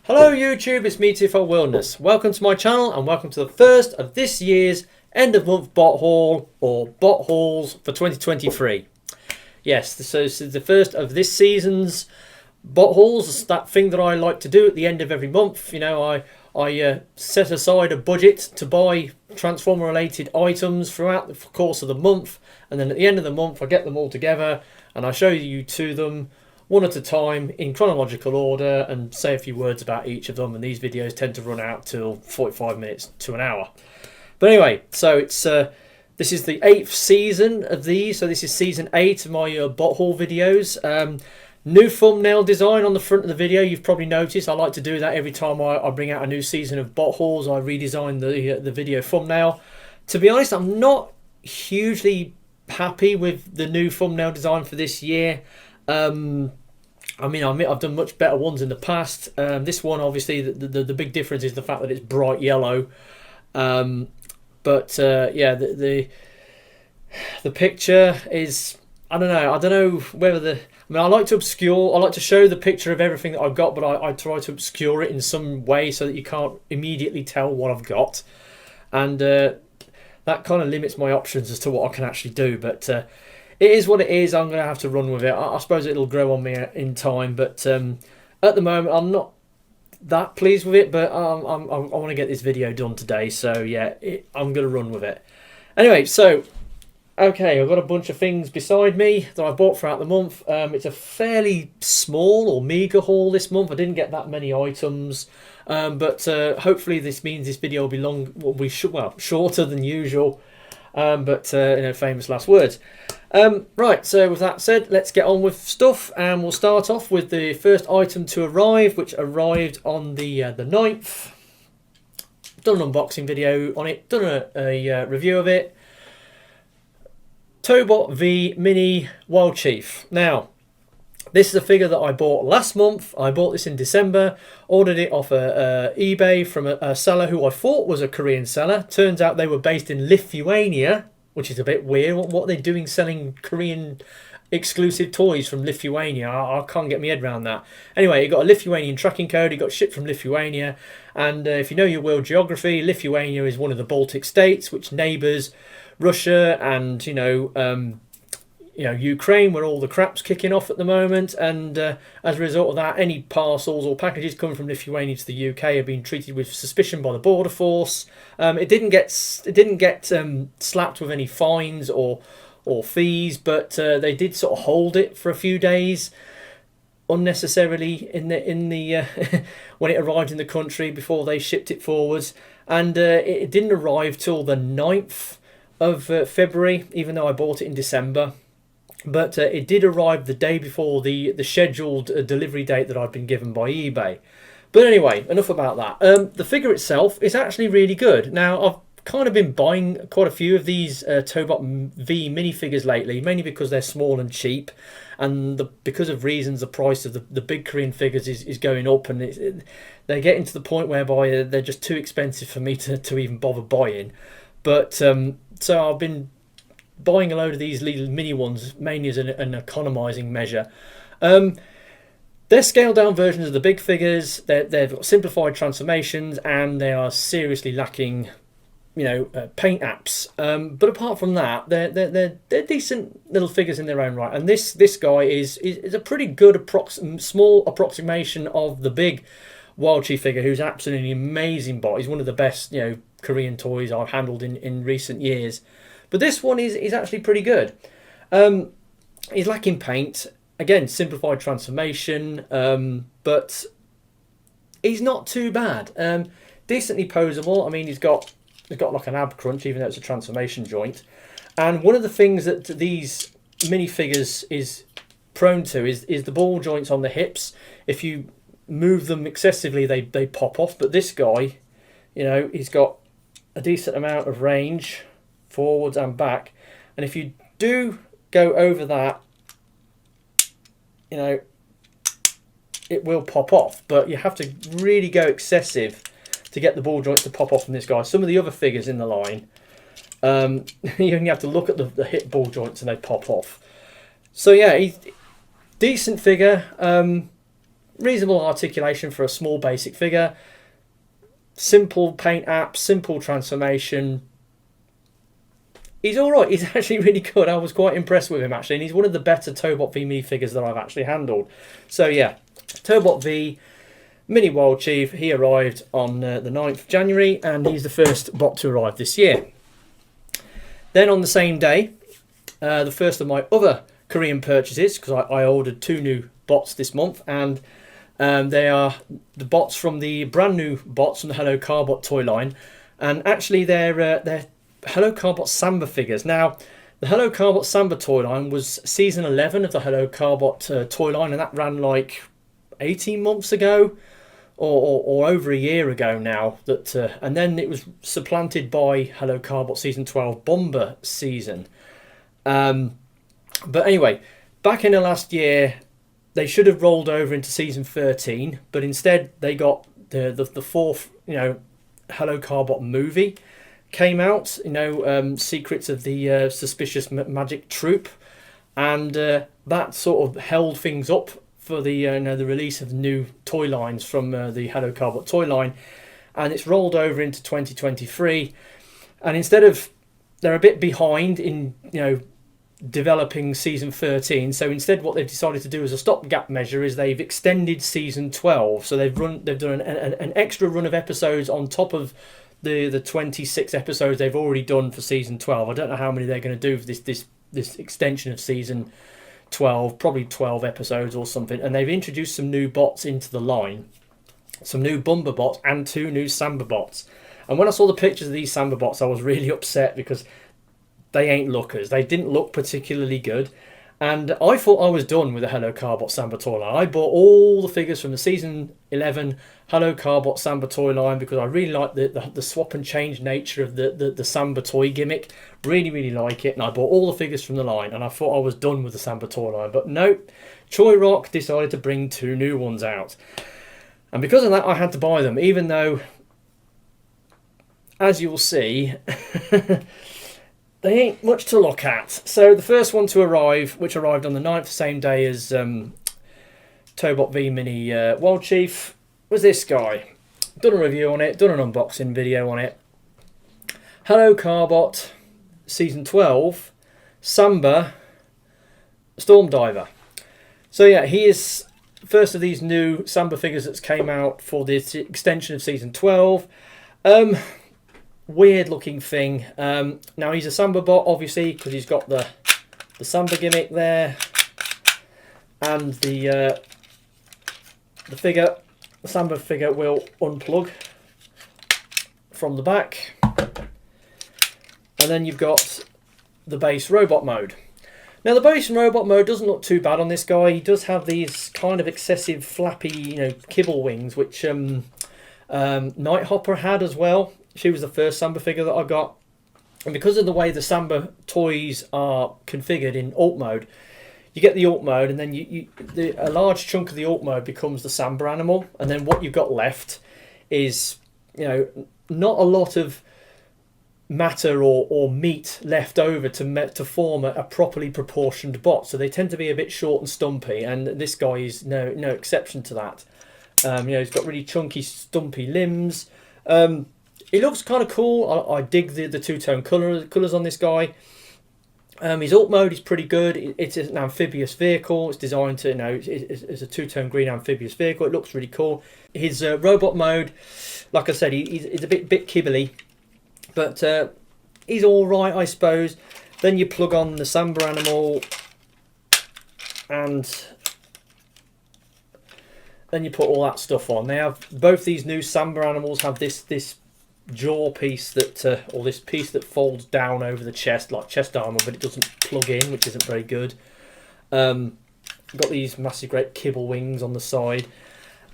Hello YouTube, it's me Tifo Wilderness. Welcome to my channel and welcome to the first of this year's end of month bot haul or bot hauls for 2023. Yes, so this is the first of this season's bot hauls. It's that thing that I like to do at the end of every month. You know, I set aside a budget to buy Transformer related items throughout the course of the month, and then at the end of the month I get them all together and I show you to them one at a time in chronological order and say a few words about each of them, and these videos tend to run out till 45 minutes to an hour. But anyway, so it's this is the 8th season of these, so this is season 8 of my bot haul videos. New thumbnail design on the front of the video. You've probably noticed I like to do that every time I bring out a new season of bot hauls. I redesign the video thumbnail. To be honest, I'm not hugely happy with the new thumbnail design for this year. I mean, I admit I've done much better ones in the past. This one, obviously, the big difference is the fact that it's bright yellow. Yeah, the picture is, I don't know whether the, I mean, I like to show the picture of everything that I've got, but I try to obscure it in some way so that you can't immediately tell what I've got. And that kind of limits my options as to what I can actually do. But it is what it is. I'm going to have to run with it. I suppose it'll grow on me in time, but at the moment I'm not that pleased with it, but I want to get this video done today, so yeah, I'm going to run with it. Anyway, so okay, I've got a bunch of things beside me that I bought throughout the month. It's a fairly small or meagre haul this month. I didn't get that many items, but hopefully this means this video will be shorter than usual. You know, famous last words. Right, so with that said, let's get on with stuff, and we'll start off with the first item to arrive, which arrived on the 9th. Done an unboxing video on it, done a review of it. Tobot v Mini Wild Chief. Now, this is a figure that I bought last month. I bought this in December, ordered it off eBay from a seller who I thought was a Korean seller. Turns out they were based in Lithuania, which is a bit weird. What are they doing selling Korean exclusive toys from Lithuania? I can't get my head around that. Anyway, it got a Lithuanian tracking code. It got shipped from Lithuania. And if you know your world geography, Lithuania is one of the Baltic states, which neighbours Russia and, you know, Ukraine, where all the crap's kicking off at the moment. And as a result of that, any parcels or packages coming from Lithuania to the UK have been treated with suspicion by the border force. It didn't get slapped with any fines or fees, but they did sort of hold it for a few days unnecessarily in the when it arrived in the country before they shipped it forwards. And it didn't arrive till the 9th of February, even though I bought it in December. But it did arrive the day before the scheduled delivery date that I'd been given by eBay. But anyway, enough about that. The figure itself is actually really good. Now, I've kind of been buying quite a few of these Tobot V minifigures lately, mainly because they're small and cheap, and because of reasons the price of the big Korean figures is going up, and they're getting to the point whereby they're just too expensive for me to even bother buying. But so I've been buying a load of these little mini ones, mainly as an economising measure. They're scaled down versions of the big figures. They've got simplified transformations, and they are seriously lacking, you know, paint apps. But apart from that, they're decent little figures in their own right. And this guy is a pretty good small approximation of the big Wild Chief figure, who's absolutely amazing bot. He's one of the best, you know, Korean toys I've handled in recent years. But this one is actually pretty good. He's lacking paint. Again, simplified transformation. But he's not too bad. Decently posable. I mean, he's got like an ab crunch, even though it's a transformation joint. And one of the things that these minifigures is prone to is the ball joints on the hips. If you move them excessively, they pop off. But this guy, you know, he's got a decent amount of range forwards and back, and if you do go over that, you know, it will pop off, but you have to really go excessive to get the ball joints to pop off from this guy. Some of the other figures in the line, you only have to look at the hip ball joints and they pop off. So yeah, he's decent figure. reasonable articulation for a small basic figure. Simple paint app, simple transformation. He's alright, he's actually really good. I was quite impressed with him actually, and he's one of the better Tobot V Me figures that I've actually handled. So yeah, Tobot V Mini Wild Chief, he arrived on the 9th of January, and he's the first bot to arrive this year. Then on the same day, the first of my other Korean purchases, because I ordered 2 new bots this month, and they are the bots from the brand new bots from the Hello Carbot toy line, and actually they're Hello Carbot Samba figures. Now, the Hello Carbot Samba toy line was season 11 of the Hello Carbot toy line, and that ran like 18 months ago, or over a year ago now. That and then it was supplanted by Hello Carbot season 12 Bomber season. But anyway, back in the last year, they should have rolled over into season 13, but instead they got the fourth, Hello Carbot movie came out, Secrets of the Suspicious Magic Troop, and that sort of held things up for the the release of new toy lines from the Hello Carbot toy line, and it's rolled over into 2023, and instead of, they're a bit behind in developing season 13, so instead what they've decided to do as a stopgap measure is they've extended season 12, so they've done an extra run of episodes on top of the 26 episodes they've already done for season 12. I don't know how many they're going to do for this extension of season 12, probably 12 episodes or something, and they've introduced some new bots into the line, some new Bomber bots and 2 new Samba bots. And when I saw the pictures of these Samba bots, I was really upset because they ain't lookers. They didn't look particularly good. And I thought I was done with the Hello Carbot Samba toy line. I bought all the figures from the season 11 Hello Carbot Samba toy line because I really like the swap and change nature of the Samba toy gimmick. Really, really like it. And I bought all the figures from the line, and I thought I was done with the Samba toy line. But no, Toyworld decided to bring 2 new ones out. And because of that, I had to buy them, even though, as you'll see, they ain't much to look at. So the first one to arrive, which arrived on the 9th, same day as Tobot V Mini Wild Chief, was this guy. Done a review on it, done an unboxing video on it. Hello Carbot, Season 12, Samba, Storm Diver. So yeah, he is first of these new Samba figures that's came out for this extension of Season 12. Weird looking thing. Now he's a Samba bot, obviously, because he's got the Samba gimmick there, and the figure, the Samba figure, will unplug from the back, and then you've got the base robot mode. Now the base robot mode doesn't look too bad on this guy. He does have these kind of excessive flappy, kibble wings, which Nighthopper had as well. She was the first Samba figure that I got, and because of the way the Samba toys are configured in alt mode, you get the alt mode, and then a large chunk of the alt mode becomes the Samba animal, and then what you've got left is not a lot of matter or meat left over to form a properly proportioned bot. So they tend to be a bit short and stumpy, and this guy is no exception to that. He's got really chunky, stumpy limbs. It looks kind of cool. I dig the two-tone colours on this guy. His alt mode is pretty good. It's an amphibious vehicle. It's designed to, it's a two-tone green amphibious vehicle. It looks really cool. His robot mode, like I said, he's a bit kibbly, but he's all right, I suppose. Then you plug on the Samba animal, and then you put all that stuff on. They have both these new Samba animals have this jaw piece that, or this piece that folds down over the chest like chest armor, but it doesn't plug in, which isn't very good. Got these massive great kibble wings on the side.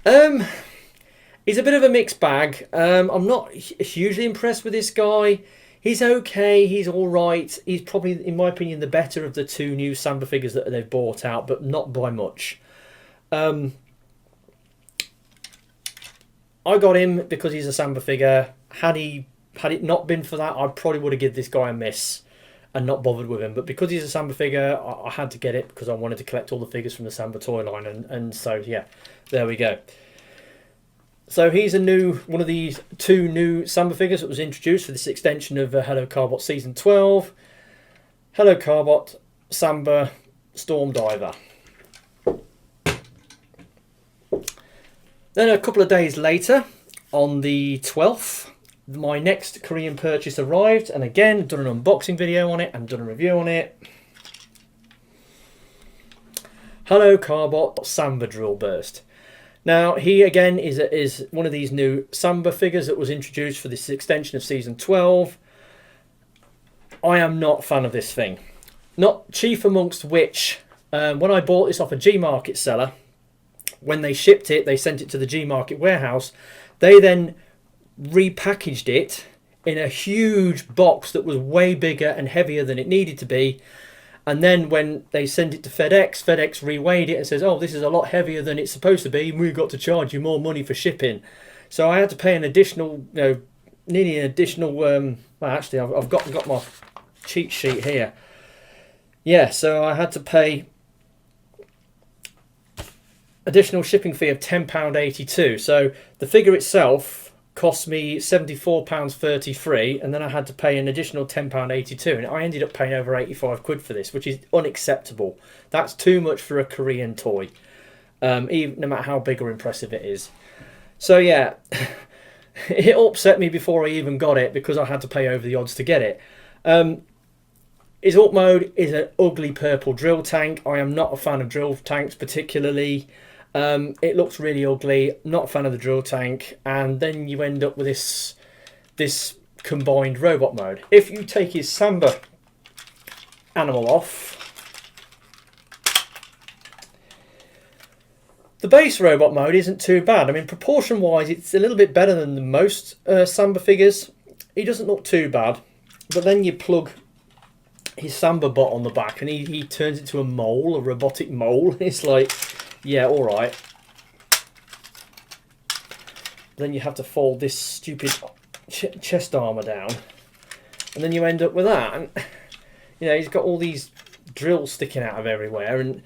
He's a bit of a mixed bag. I'm not hugely impressed with this guy. He's okay, he's all right. He's probably, in my opinion, the better of the 2 new Samba figures that they've bought out, but not by much. I got him because he's a Samba figure. Had it not been for that, I probably would have given this guy a miss. and not bothered with him. But because he's a Samba figure, I had to get it because I wanted to collect all the figures from the Samba toy line, and so yeah, there we go. So he's one of these 2 new Samba figures that was introduced for this extension of Hello Carbot Season 12. Hello Carbot, Samba, Storm Diver. Then a couple of days later, on the 12th, my next Korean purchase arrived, and again, done an unboxing video on it and done a review on it. Hello Carbot, Samba Drillburst. Now, he again is one of these new Samba figures that was introduced for this extension of Season 12. I am not a fan of this thing. Not chief amongst which, when I bought this off a G-Market seller, when they shipped it, they sent it to the G-Market warehouse. They then repackaged it in a huge box that was way bigger and heavier than it needed to be. And then when they sent it to FedEx, FedEx reweighed it and says, oh, this is a lot heavier than it's supposed to be, and we've got to charge you more money for shipping. So I had to pay an additional, nearly an additional, well, actually, I've got my cheat sheet here. Yeah, so I had to pay additional shipping fee of £10.82. So the figure itself cost me £74.33, and then I had to pay an additional £10.82, and I ended up paying over 85 quid for this, which is unacceptable. That's too much for a Korean toy, even no matter how big or impressive it is. So yeah, it upset me before I even got it because I had to pay over the odds to get it. His alt mode is an ugly purple drill tank. I am not a fan of drill tanks particularly. It looks really ugly, not a fan of the drill tank, and then you end up with this combined robot mode. If you take his Samba animal off, the base robot mode isn't too bad. I mean, proportion wise, it's a little bit better than the most Samba figures. He doesn't look too bad, but then you plug his Samba bot on the back and he turns into a mole, a robotic mole. It's like, yeah, all right. Then you have to fold this stupid chest armor down, and then you end up with that. And he's got all these drills sticking out of everywhere, and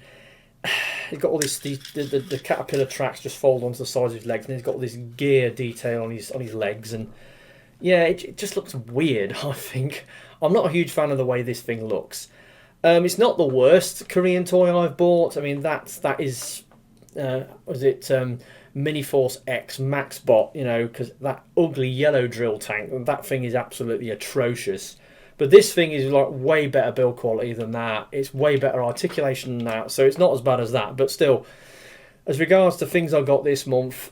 he's got all this. The caterpillar tracks just fold onto the sides of his legs, and he's got all this gear detail on his legs, and yeah, it just looks weird. I think I'm not a huge fan of the way this thing looks. It's not the worst Korean toy I've bought. I mean, that is, was it Miniforce X Maxbot? Because that ugly yellow drill tank, that thing is absolutely atrocious. But this thing is like way better build quality than that. It's way better articulation than that. So it's not as bad as that. But still, as regards to things I got this month,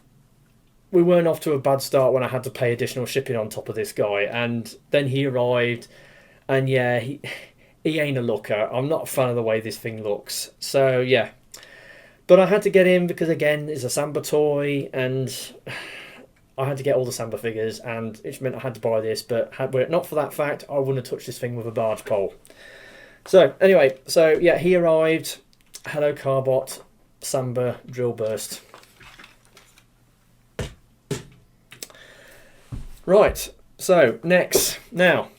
we weren't off to a bad start when I had to pay additional shipping on top of this guy. And then he arrived, and yeah, he ain't a looker. I'm not a fan of the way this thing looks. So yeah, but I had to get him because again, it's a Samba toy, and I had to get all the Samba figures, and it meant I had to buy this. But were it not for that fact, I wouldn't have touched this thing with a barge pole. So anyway, so yeah, he arrived. Hello Carbot, Samba Drillburst. Right, so next, now,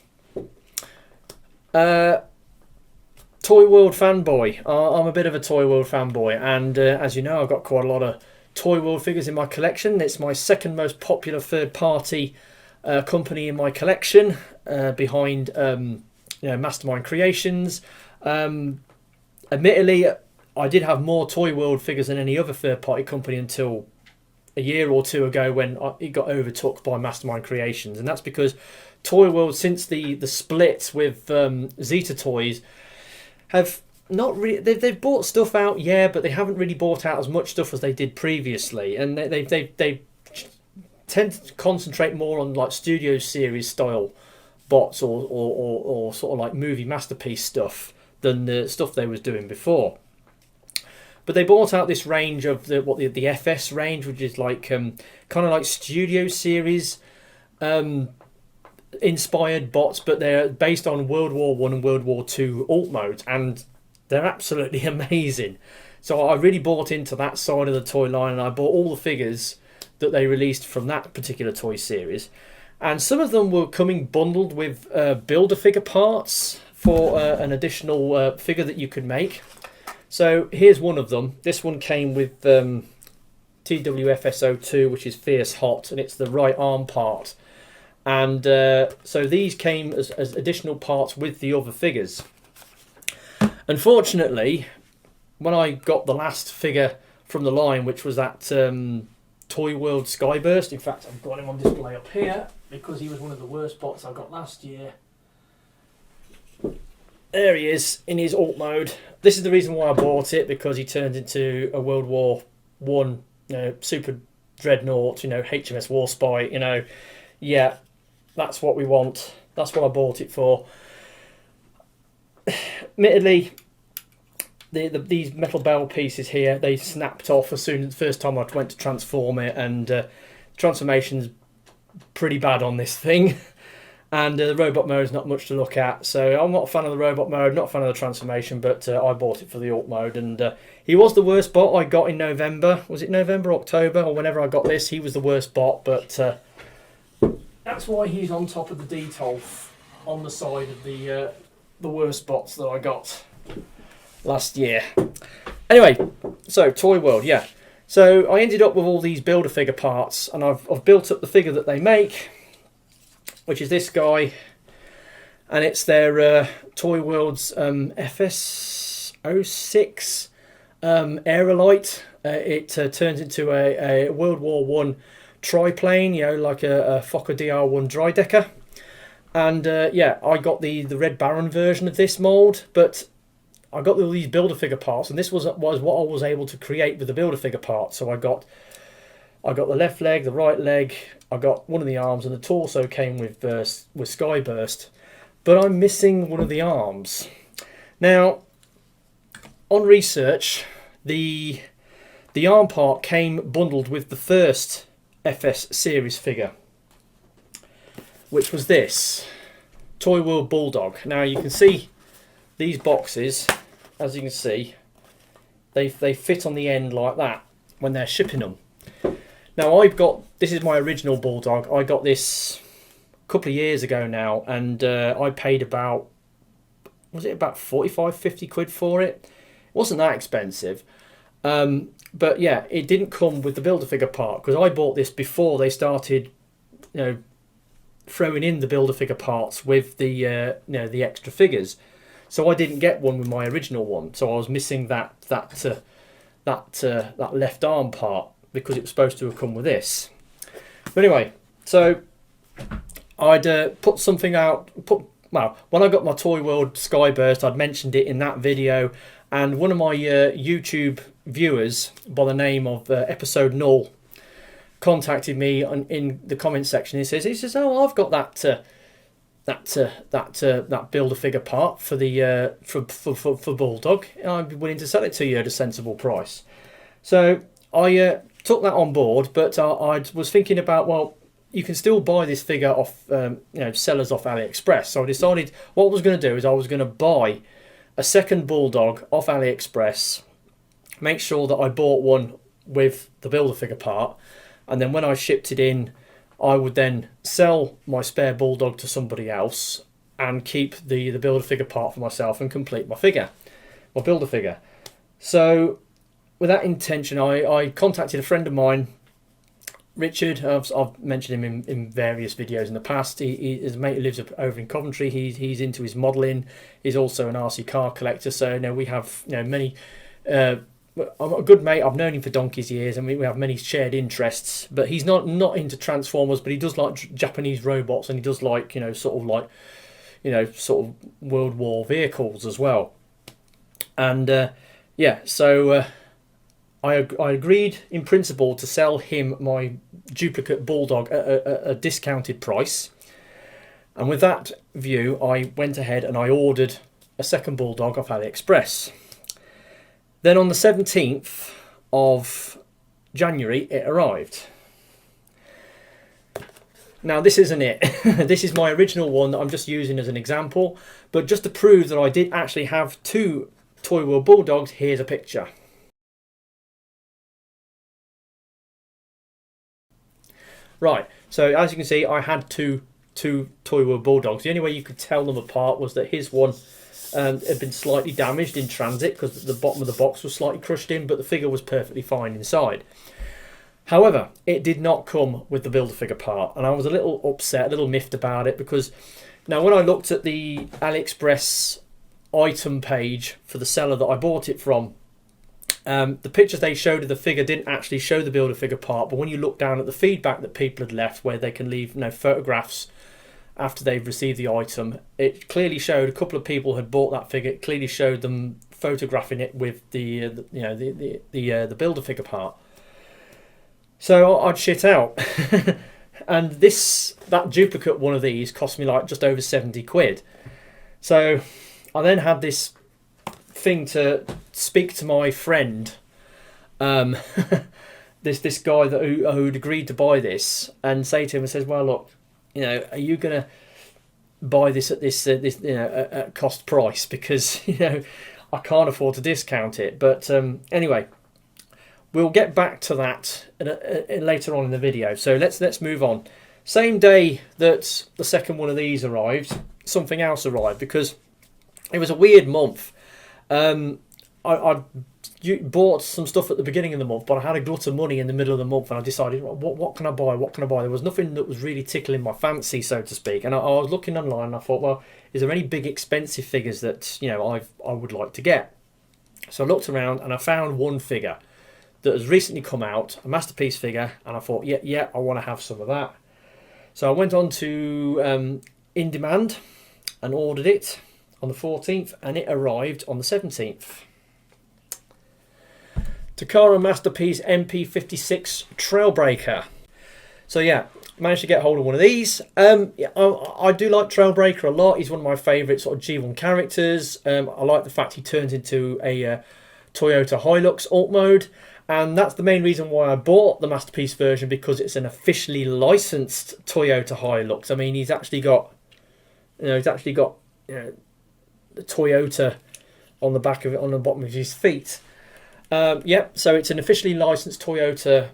Toyworld fanboy. I'm a bit of a Toyworld fanboy, and as you know, I've got quite a lot of Toyworld figures in my collection. It's my second most popular third-party company in my collection, behind Mastermind Creations. Admittedly, I did have more Toyworld figures than any other third-party company until a year or two ago when it got overtook by Mastermind Creations, and that's because Toyworld, since the split with Zeta Toys, have not really, they've bought stuff out, yeah, but they haven't really bought out as much stuff as they did previously, and they tend to concentrate more on like Studio Series style bots or sort of like movie masterpiece stuff than the stuff they was doing before. But they bought out this range of the FS range, which is like kind of like Studio Series inspired bots, but they're based on World War I and World War II alt modes, and they're absolutely amazing. So I really bought into that side of the toy line, and I bought all the figures that they released from that particular toy series. And some of them were coming bundled with Builder-figure parts for an additional figure that you could make. So here's one of them. This one came with TWFSO2, which is Fierce Hot, and it's the right arm part. And so these came as additional parts with the other figures. Unfortunately, when I got the last figure from the line, which was that Toyworld Skyburst, in fact I've got him on display up here because he was one of the worst bots I got last year. There he is in his alt mode. This is the reason why I bought it, because he turned into a World War One, super dreadnought, HMS Warspite, yeah, that's what we want. That's what I bought it for. Admittedly, these metal bell pieces here, they snapped off as soon as the first time I went to transform it, and transformation's pretty bad on this thing. And the robot mode is not much to look at, so I'm not a fan of the robot mode, not a fan of the transformation, but I bought it for the alt mode. And he was the worst bot I got in November. Was it November, October, or whenever I got this? He was the worst bot, but that's why he's on top of the Detolf on the side of the worst bots that I got last year. Anyway, so Toyworld, yeah. So I ended up with all these Build-A-Figure parts, and I've built up the figure that they make, which is this guy, and it's their Toyworld's FS06 Aerolite. It turns into a World War One triplane, like a Fokker DR1 Drydecker. And yeah, I got the Red Baron version of this mould, but I got all these Build-A-Figure parts, and this was what I was able to create with the Build-A-Figure parts. So I got the left leg, the right leg, I got one of the arms, and the torso came with Skyburst. But I'm missing one of the arms. Now, on research, the arm part came bundled with the first FS series figure, which was this Toyworld Bulldog. Now you can see these boxes, as you can see, they fit on the end like that when they're shipping them. Now this is my original Bulldog. I got this a couple of years ago now, and I paid about 45, 50 quid for it. It wasn't that expensive. But yeah, it didn't come with the Build-A-Figure part, because I bought this before they started, throwing in the Build-A-Figure parts with the the extra figures. So I didn't get one with my original one. So I was missing that left arm part, because it was supposed to have come with this. But anyway, so I'd put something out. Well, when I got my Toyworld Skyburst, I'd mentioned it in that video, and one of my YouTube viewers by the name of Episode Null contacted me in the comment section. He says, "Oh, I've got that Build-A-Figure part for the for Bulldog. I'd be willing to sell it to you at a sensible price." So I took that on board, but I was thinking about, well, you can still buy this figure off sellers off AliExpress. So I decided what I was going to do is I was going to buy a second Bulldog off AliExpress, make sure that I bought one with the Build-A-Figure part, and then when I shipped it in, I would then sell my spare Bulldog to somebody else and keep the Build-A-Figure part for myself and complete my Build-A-Figure. So with that intention, I contacted a friend of mine, Richard. I've mentioned him in various videos in the past. His mate who lives over in Coventry. He's into his modelling. He's also an RC car collector. So we have many. I'm a good mate. I've known him for donkey's years, and we have many shared interests. But he's not into Transformers, but he does like Japanese robots, and he does like sort of World War vehicles as well. And yeah, so I agreed in principle to sell him my duplicate Bulldog at a discounted price. And with that view, I went ahead and I ordered a second Bulldog off AliExpress. Then on the 17th of January, it arrived. Now this isn't it. This is my original one that I'm just using as an example. But just to prove that I did actually have two Toyworld Bulldogs, here's a picture. Right, so as you can see, I had two two Toyworld Bulldogs. The only way you could tell them apart was that his one had been slightly damaged in transit because the bottom of the box was slightly crushed in, but the figure was perfectly fine inside. However, it did not come with the Build-A-Figure part, and I was a little upset, a little miffed about it, because now when I looked at the AliExpress item page for the seller that I bought it from, the pictures they showed of the figure didn't actually show the Build-A-Figure part, but when you look down at the feedback that people had left, where they can leave photographs after they've received the item, it clearly showed a couple of people had bought that figure. It clearly showed them photographing it with the Build-A-Figure part. So I'd shit out, and that duplicate one of these cost me like just over 70 quid. So I then had this thing to speak to my friend, this guy who'd agreed to buy this, and say to him and says, well, look, are you gonna buy this at this at cost price, because I can't afford to discount it. But anyway, we'll get back to that later on in the video. So let's move on. Same day that the second one of these arrived, something else arrived, because it was a weird month. I bought some stuff at the beginning of the month, but I had a glut of money in the middle of the month, and I decided, what can I buy? What can I buy? There was nothing that was really tickling my fancy, so to speak. And I was looking online, and I thought, well, is there any big expensive figures that I would like to get? So I looked around, and I found one figure that has recently come out, a Masterpiece figure, and I thought, yeah, I want to have some of that. So I went on to In Demand and ordered it on the 14th, and it arrived on the 17th. Takara Masterpiece MP56 Trailbreaker. So yeah, managed to get hold of one of these. I do like Trailbreaker a lot. He's one of my favourite sort of G1 characters. I like the fact he turns into a Toyota Hilux alt mode, and that's the main reason why I bought the Masterpiece version, because it's an officially licensed Toyota Hilux. I mean, he's actually got the Toyota on the back of it, on the bottom of his feet. So it's an officially licensed Toyota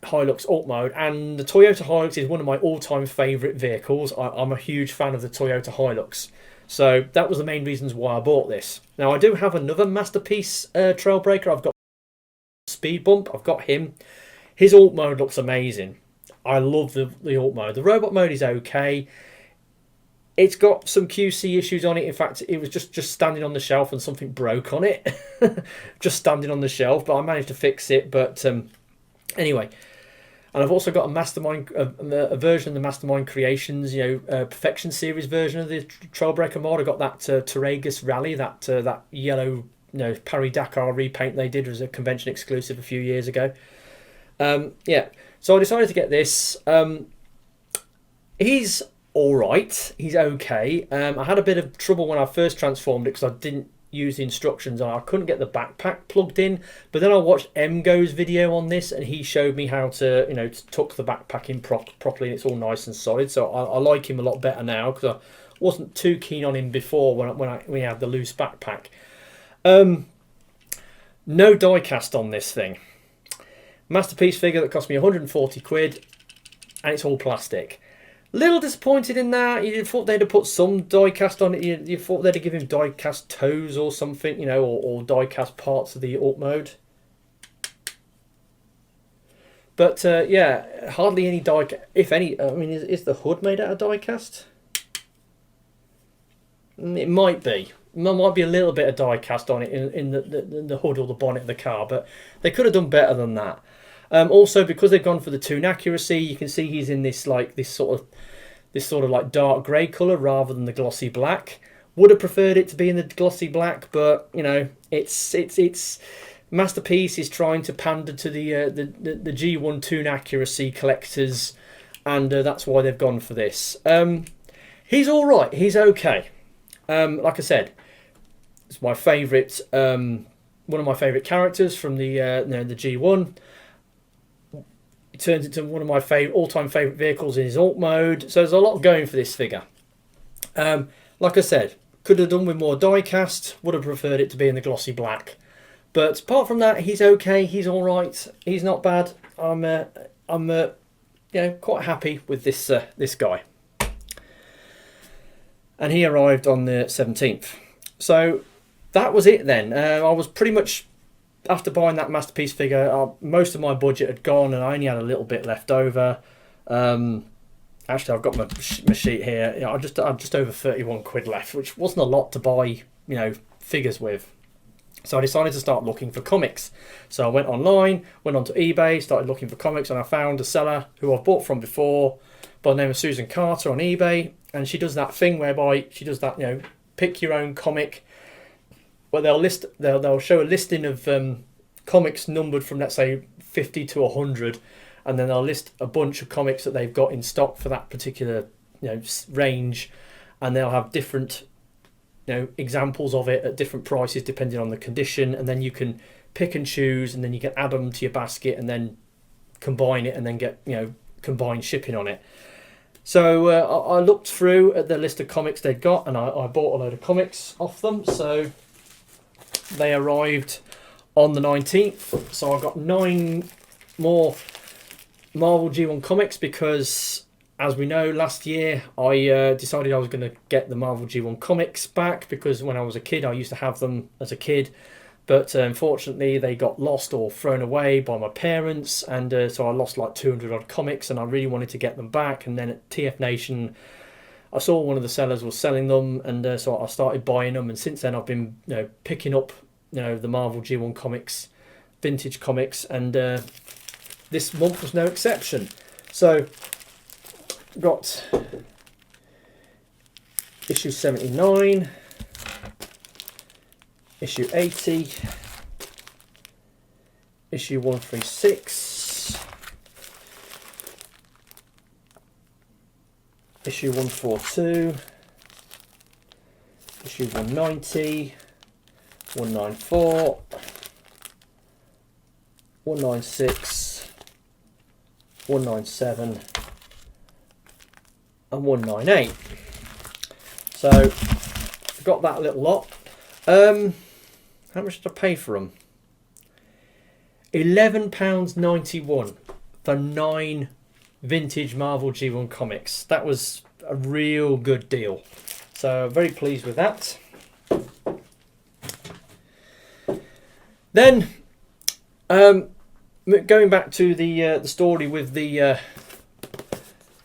Hilux alt mode, and the Toyota Hilux is one of my all-time favourite vehicles. I'm a huge fan of the Toyota Hilux, so that was the main reasons why I bought this. Now I do have another Masterpiece Trailbreaker. I've got Speed Bump. I've got him. His alt mode looks amazing. I love the alt mode. The robot mode is okay. It's got some QC issues on it. In fact, it was just standing on the shelf and something broke on it. Just standing on the shelf, but I managed to fix it. But anyway, and I've also got a version of the Mastermind Creations, Perfection Series version of the Trailbreaker mod. I got that Terragus Rally, that yellow Paris-Dakar repaint they did as a convention exclusive a few years ago. So I decided to get this. He's alright, he's okay. I had a bit of trouble when I first transformed it because I didn't use the instructions. I couldn't get the backpack plugged in, but then I watched Mgo's video on this, and he showed me how to to tuck the backpack in properly, and it's all nice and solid. So I like him a lot better now, because I wasn't too keen on him before when we had the loose backpack. No die cast on this thing. Masterpiece figure that cost me 140 quid, and it's all plastic. Little disappointed in that. You thought they'd have put some die cast on it. You thought they'd have given him die cast toes or something, or die cast parts of the alt mode. But hardly any die, if any. I mean, is the hood made out of die cast? It might be. There might be a little bit of die cast on it in the hood or the bonnet of the car, but they could have done better than that. Also, because they've gone for the toon accuracy, you can see he's in this sort of like dark grey colour rather than the glossy black. Would have preferred it to be in the glossy black, but it's Masterpiece is trying to pander to the G1 toon accuracy collectors, and that's why they've gone for this. He's all right. He's okay. Like I said, it's my favourite. One of my favourite characters from the G1. It turns into one of my all-time favourite vehicles in his alt mode. So there's a lot going for this figure. Like I said, could have done with more die cast. Would have preferred it to be in the glossy black. But apart from that, he's okay. He's all right. He's not bad. I'm quite happy with this guy. and he arrived on the 17th. So that was it then. I was pretty much, after buying that Masterpiece figure, most of my budget had gone and I only had a little bit left over. Actually, I've got my sheet here. You know, I've just over 31 quid left, which wasn't a lot to buy, you know, figures with. So I decided to start looking for comics. So I went online, went onto eBay, started looking for comics, and I found a seller who I've bought from before by the name of Susan Carter on eBay. And she does that thing whereby she does that, you know, pick your own comic. Well, they'll show a listing of comics numbered from, let's say, 50 to 100, and then they'll list a bunch of comics that they've got in stock for that particular, you know, range, and they'll have different, you know, examples of it at different prices depending on the condition, and then you can pick and choose, and then you can add them to your basket and then combine it and then get, you know, combined shipping on it. So I looked through at the list of comics they'd got, and I bought a load of comics off them. So they arrived on the 19th. So I got 9 more Marvel G1 comics because, as we know, last year I decided I was going to get the Marvel G1 comics back because when I was a kid I used to have them as a kid, but unfortunately they got lost or thrown away by my parents, and so I lost like 200 odd comics, and I really wanted to get them back. And then at TF Nation I saw one of the sellers was selling them, and so I started buying them, and since then I've been, you know, picking up, you know, the Marvel G1 comics, vintage comics, and this month was no exception. So got issue 79, issue 80, issue 136, issue 142, issue 190, 194, 196, 197 and 198. So got that little lot. How much did I pay for them? £11.91 for 9 vintage Marvel G1 comics. That was a real good deal. So very pleased with that. Then going back to the story with the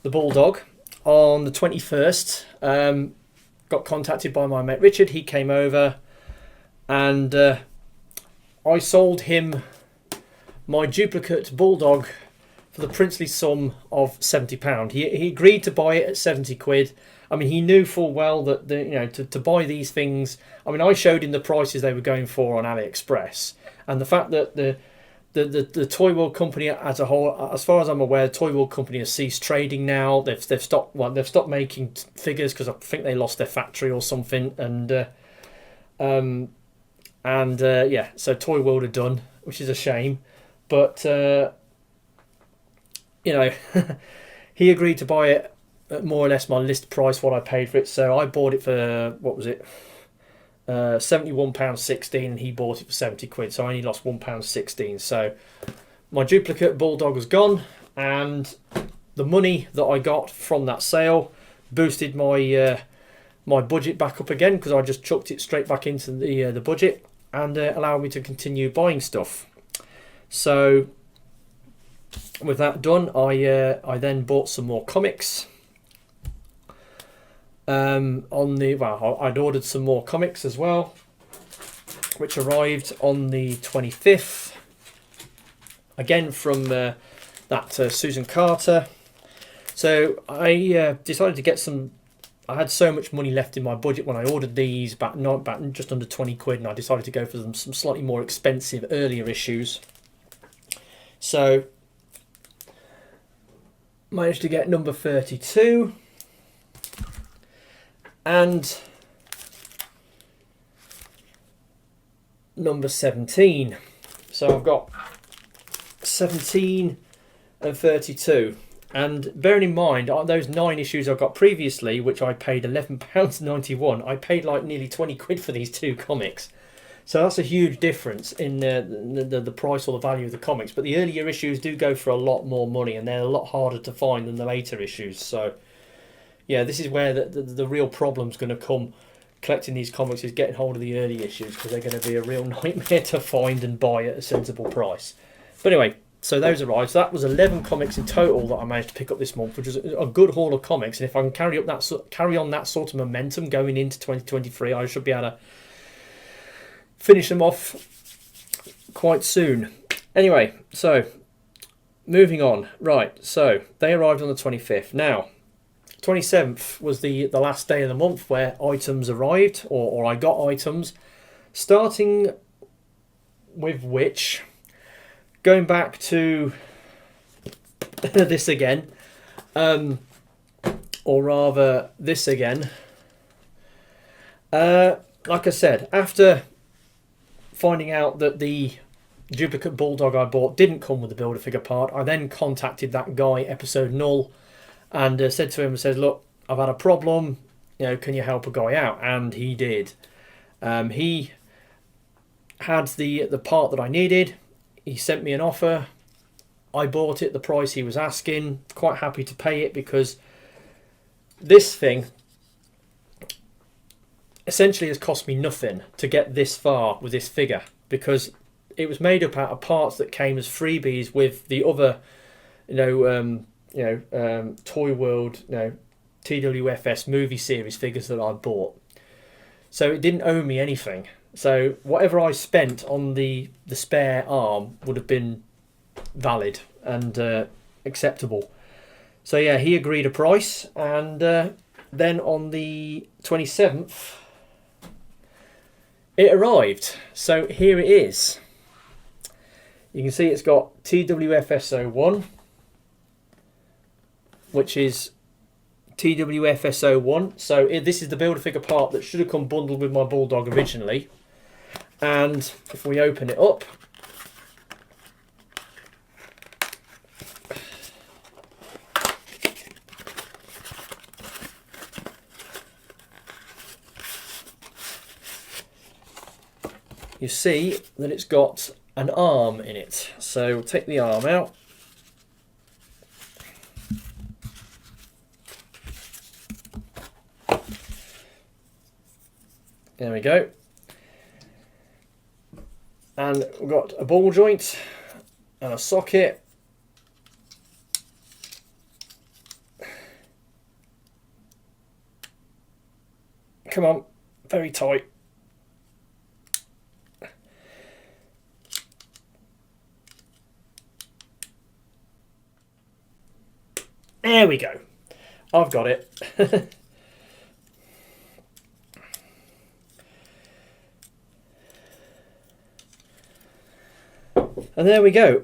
Bulldog, on the 21st, got contacted by my mate Richard. He came over, and I sold him my duplicate Bulldog for the princely sum of £70. He agreed to buy it at 70 quid. I mean, he knew full well that you know, to buy these things. I mean, I showed him the prices they were going for on AliExpress, and the fact that the Toyworld company as a whole, as far as I'm aware, the Toyworld company has ceased trading now. They've stopped making figures because I think they lost their factory or something, and yeah, so Toyworld are done, which is a shame. But you know, he agreed to buy it at more or less my list price, what I paid for it. So I bought it for, what was it, £71.16, and he bought it for 70 quid. So I only lost £1.16. So my duplicate Bulldog was gone, and the money that I got from that sale boosted my my budget back up again, because I just chucked it straight back into the budget, and allowed me to continue buying stuff. So with that done, I then bought some more comics. I'd ordered some more comics as well, which arrived on the 25th. Again from that Susan Carter. So I decided to get some. I had so much money left in my budget when I ordered these back just under 20 quid, and I decided to go for some slightly more expensive earlier issues. So managed to get number 32 and number 17. So I've got 17 and 32. And bearing in mind, those 9 issues I got previously, which I paid £11.91, I paid like nearly 20 quid for these 2 comics. So that's a huge difference in the price or the value of the comics. But the earlier issues do go for a lot more money, and they're a lot harder to find than the later issues. So yeah, this is where the real problem's going to come collecting these comics, is getting hold of the early issues, because they're going to be a real nightmare to find and buy at a sensible price. But anyway, so those arrived. So that was 11 comics in total that I managed to pick up this month, which is a good haul of comics. And if I can carry on that sort of momentum going into 2023, I should be able to finish them off quite soon. Anyway, so moving on. Right, so they arrived on the 25th. Now, 27th was the last day of the month where items arrived, or I got items, starting with which, going back to this again, or rather this again, like I said, after finding out that the duplicate Bulldog I bought didn't come with the Build-A-Figure part, I then contacted that guy, Episode Null, and said to him, look, I've had a problem, can you help a guy out? And he did. He had the part that I needed. He sent me an offer. I bought it the price he was asking. Quite happy to pay it, because this thing essentially has cost me nothing to get this far with this figure, because it was made up out of parts that came as freebies with the other, Toyworld, TWFS movie series figures that I bought. So it didn't owe me anything. So whatever I spent on the spare arm would have been valid and acceptable. So yeah, he agreed a price, and then on the 27th, it arrived. So here it is. You can see it's got TWFS01, which is TWFS01. So this is the Build-A-Figure part that should have come bundled with my Bulldog originally. And if we open it up, you see that it's got an arm in it. So we'll take the arm out. There we go. And we've got a ball joint and a socket. Come on, very tight. There we go. I've got it. And there we go.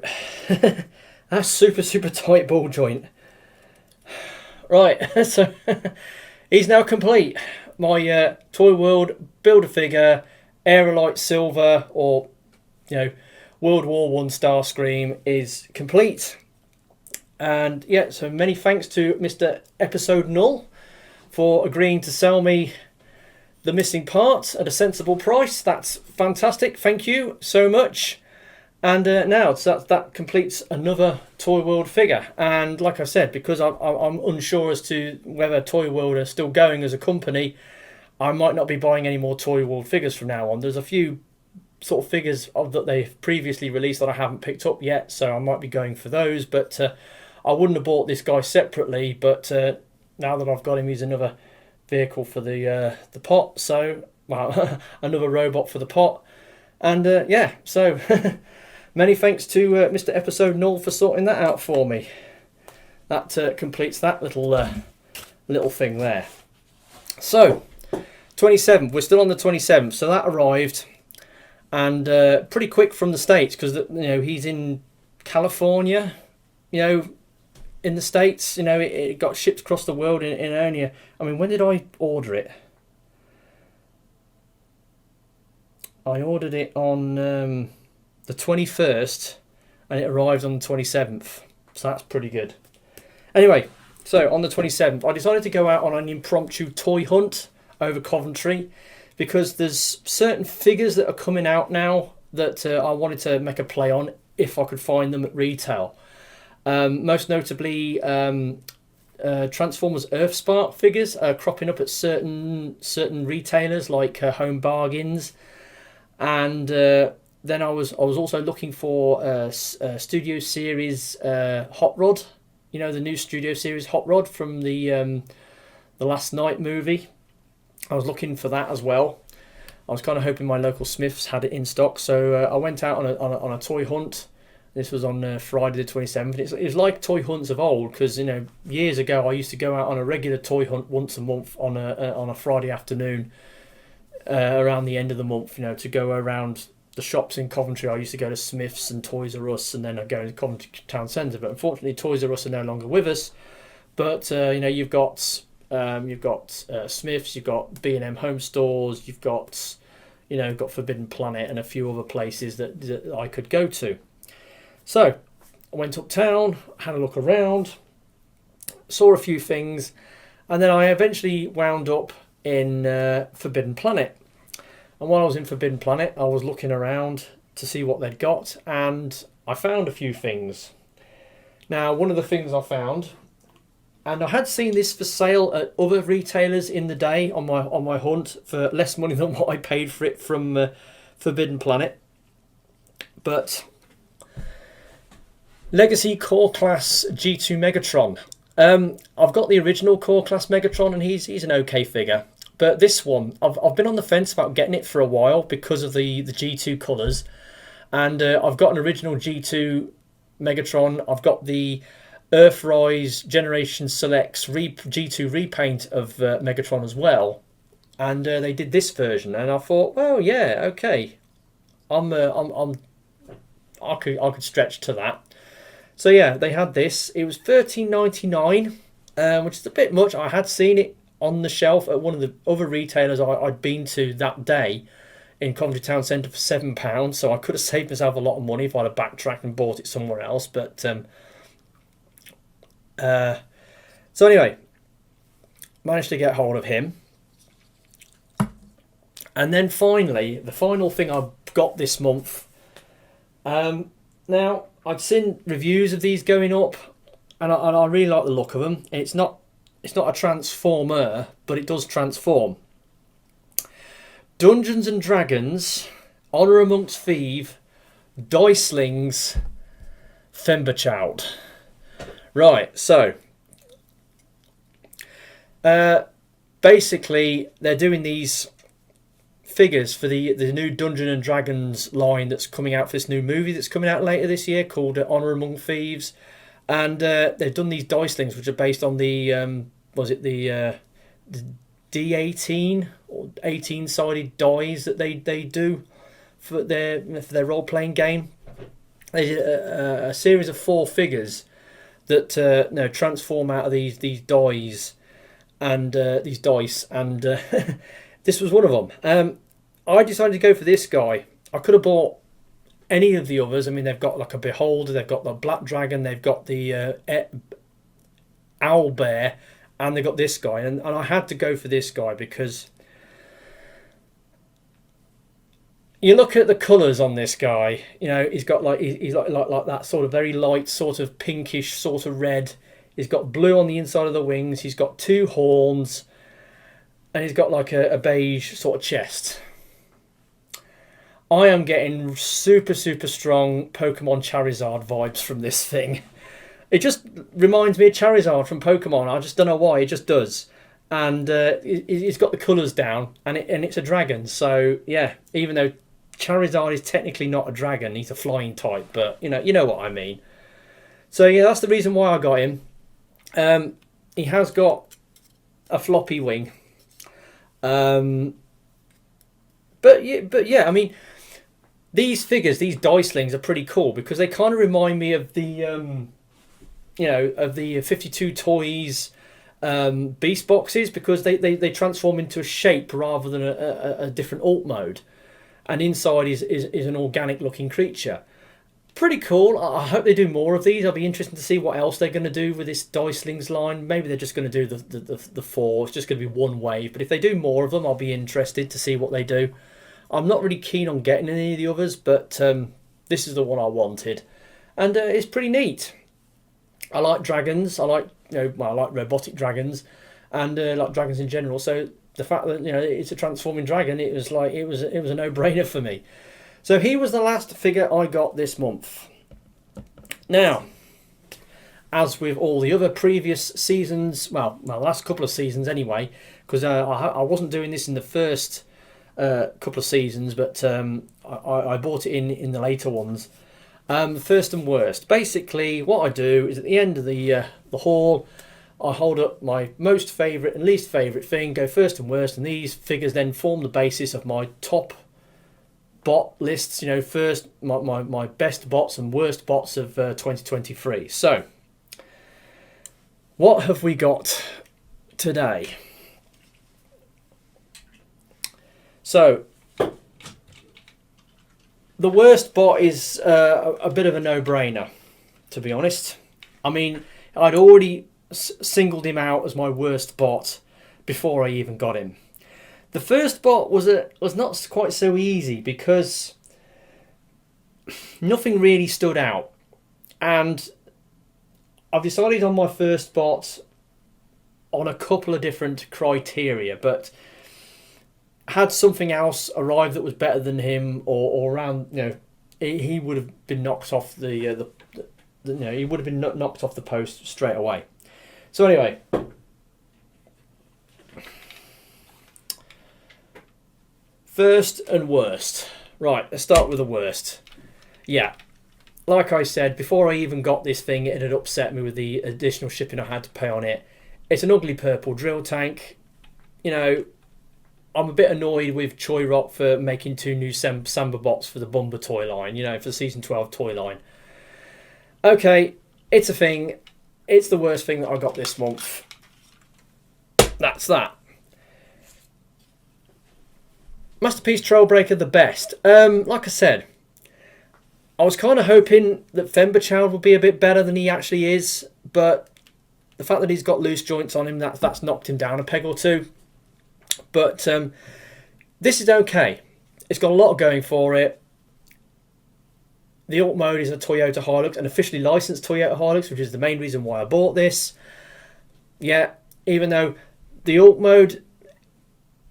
That's super tight ball joint. Right, so he's now complete. My Toyworld Build-A-Figure Aerolite Silver, or World War I Starscream, is complete. And yeah, so many thanks to Mr. Episode Null for agreeing to sell me the missing parts at a sensible price. That's fantastic. Thank you so much. And now, so that completes another Toyworld figure. And like I said, because I'm unsure as to whether Toyworld are still going as a company, I might not be buying any more Toyworld figures from now on. There's a few sort of figures that they've previously released that I haven't picked up yet, so I might be going for those. But I wouldn't have bought this guy separately, but now that I've got him, he's another vehicle for the pot. So, well, another robot for the pot. And yeah, so... Many thanks to Mr. Episode Null for sorting that out for me. That completes that little thing there. So, 27th. We're still on the 27th. So that arrived, and pretty quick from the States, because he's in California. In the States. It got shipped across the world in only. I mean, when did I order it? I ordered it on. The 21st, and it arrived on the 27th, so that's pretty good. Anyway, so on the 27th, I decided to go out on an impromptu toy hunt over Coventry, because there's certain figures that are coming out now that I wanted to make a play on if I could find them at retail. Most notably, Transformers Earthspark figures cropping up at certain retailers like Home Bargains, and then I was also looking for Studio Series Hot Rod. You know, the new Studio Series Hot Rod from the Last Night movie. I was looking for that as well. I was kind of hoping my local Smiths had it in stock, so I went out on a toy hunt. This was on Friday the 27th. It's like toy hunts of old, because you know, years ago I used to go out on a regular toy hunt once a month on a Friday afternoon around the end of the month. You know, to go around the shops in Coventry. I used to go to Smiths and Toys R Us, and then I'd go into Coventry Town Centre. But unfortunately, Toys R Us are no longer with us. But you know, you've got Smiths, you've got B&M Home Stores, you've got Forbidden Planet and a few other places that I could go to. So I went uptown, had a look around, saw a few things, and then I eventually wound up in Forbidden Planet. And while I was in Forbidden Planet, I was looking around to see what they'd got, and I found a few things. Now, one of the things I found, and I had seen this for sale at other retailers in the day on my hunt for less money than what I paid for it from Forbidden Planet. But Legacy Core Class G2 Megatron. I've got the original Core Class Megatron, and he's an okay figure. But this one, I've been on the fence about getting it for a while because of the G2 colours. And I've got an original G2 Megatron. I've got the Earthrise Generation Selects G2 repaint of Megatron as well. And they did this version, and I thought, well, yeah, okay, I could stretch to that. So yeah, they had this. It was $13.99, which is a bit much. I had seen it on the shelf at one of the other retailers I'd been to that day in Coventry Town Centre for £7. So I could have saved myself a lot of money if I'd have backtracked and bought it somewhere else. But so anyway, managed to get hold of him. And then finally, the final thing I got this month. Now, I've seen reviews of these going up, and I really like the look of them. It's not a transformer, but it does transform. Dungeons and Dragons, Honor Amongst Thieves, Dicelings, Themberchaud. Right, so basically they're doing these figures for the new Dungeons and Dragons line that's coming out for this new movie that's coming out later this year called Honor Among Thieves, and they've done these Dicelings which are based on the the D18 or 18-sided dice that they do for their role-playing game. They did a series of 4 figures that transform out of these dice and these dice, and this was one of them. I decided to go for this guy. I could have bought any of the others. I mean, they've got like a Beholder, they've got the Black Dragon, they've got the Owl Bear, and they've got this guy. And I had to go for this guy because you look at the colours on this guy. You know, he's got he's like that sort of very light, sort of pinkish, sort of red. He's got blue on the inside of the wings. He's got 2 horns, and he's got like a beige sort of chest. I am getting super, super strong Pokemon Charizard vibes from this thing. It just reminds me of Charizard from Pokemon. I just don't know why. It just does. And it's got the colours down, and it's a dragon. So yeah, even though Charizard is technically not a dragon, he's a flying type. But you know what I mean. So yeah, that's the reason why I got him. He has got a floppy wing. But yeah, I mean, these figures, these Dicelings, are pretty cool because they kind of remind me of the of the 52 Toys Beast boxes, because they transform into a shape rather than a different alt mode, and inside is an organic looking creature. Pretty cool. I hope they do more of these. I'll be interested to see what else they're going to do with this Dicelings line. Maybe they're just going to do the 4. It's just going to be one wave. But if they do more of them, I'll be interested to see what they do. I'm not really keen on getting any of the others, but this is the one I wanted. And it's pretty neat. I like dragons. I like well, I like robotic dragons, and like dragons in general. So the fact that it's a transforming dragon, it was a no-brainer for me. So he was the last figure I got this month. Now, as with all the other previous seasons, well, last couple of seasons anyway, because I wasn't doing this in the first couple of seasons, but I bought it in the later ones. First and worst. Basically, what I do is at the end of the haul, I hold up my most favourite and least favourite thing, go first and worst, and these figures then form the basis of my top bot lists. First my best bots and worst bots of 2023. So, what have we got today? So, the worst bot is a bit of a no-brainer, to be honest. I mean, I'd already singled him out as my worst bot before I even got him. The first bot was not quite so easy because nothing really stood out, and I've decided on my first bot on a couple of different criteria, but had something else arrived that was better than him, or around, he would have been knocked off he would have been knocked off the post straight away. So anyway, first and worst. Right, let's start with the worst. Yeah, like I said, before I even got this thing, it had upset me with the additional shipping I had to pay on it. It's an ugly purple drill tank. I'm a bit annoyed with Toyworld for making 2 new Samba bots for the Bumba toy line, for the Season 12 toy line. Okay, it's a thing. It's the worst thing that I got this month. That's that. Masterpiece Trailbreaker, the best. Like I said, I was kind of hoping that Themberchaud would be a bit better than he actually is, but the fact that he's got loose joints on him, that's knocked him down a peg or two. But this is okay. It's got a lot going for it. The alt mode is a Toyota Hilux, an officially licensed Toyota Hilux, which is the main reason why I bought this. Yeah, even though the alt mode,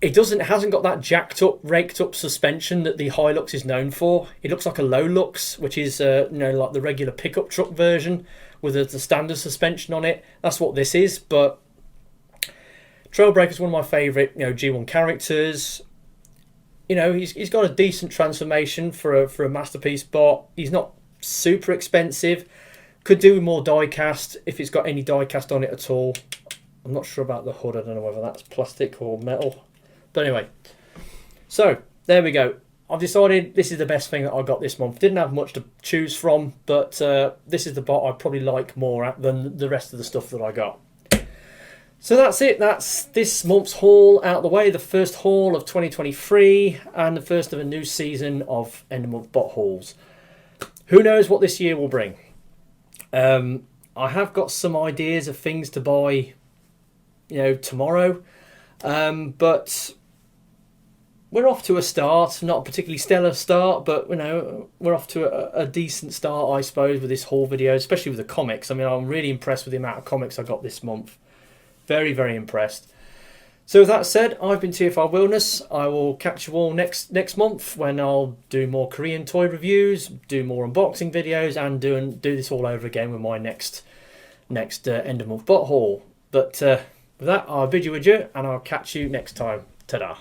it hasn't got that jacked up, raked up suspension that the Hilux is known for. It looks like a low lux, which is like the regular pickup truck version with the standard suspension on it. That's what this is. But Trailbreaker is one of my favourite G1 characters. He's got a decent transformation for a masterpiece bot. He's not super expensive. Could do more die cast if it's got any die cast on it at all. I'm not sure about the hood. I don't know whether that's plastic or metal. But anyway, so there we go. I've decided this is the best thing that I got this month. Didn't have much to choose from, but this is the bot I probably like more than the rest of the stuff that I got. So that's it. That's this month's haul out of the way. The first haul of 2023 and the first of a new season of end of month bot hauls. Who knows what this year will bring? I have got some ideas of things to buy, tomorrow. But we're off to a start. Not a particularly stellar start, but we're off to a decent start, I suppose, with this haul video, especially with the comics. I mean, I'm really impressed with the amount of comics I got this month. Very, very impressed. So with that said, I've been TFR Wilderness. I will catch you all next month when I'll do more Korean toy reviews, do more unboxing videos, and do this all over again with my next end of month bot haul. But with that, I'll bid you adieu, and I'll catch you next time. Ta-da.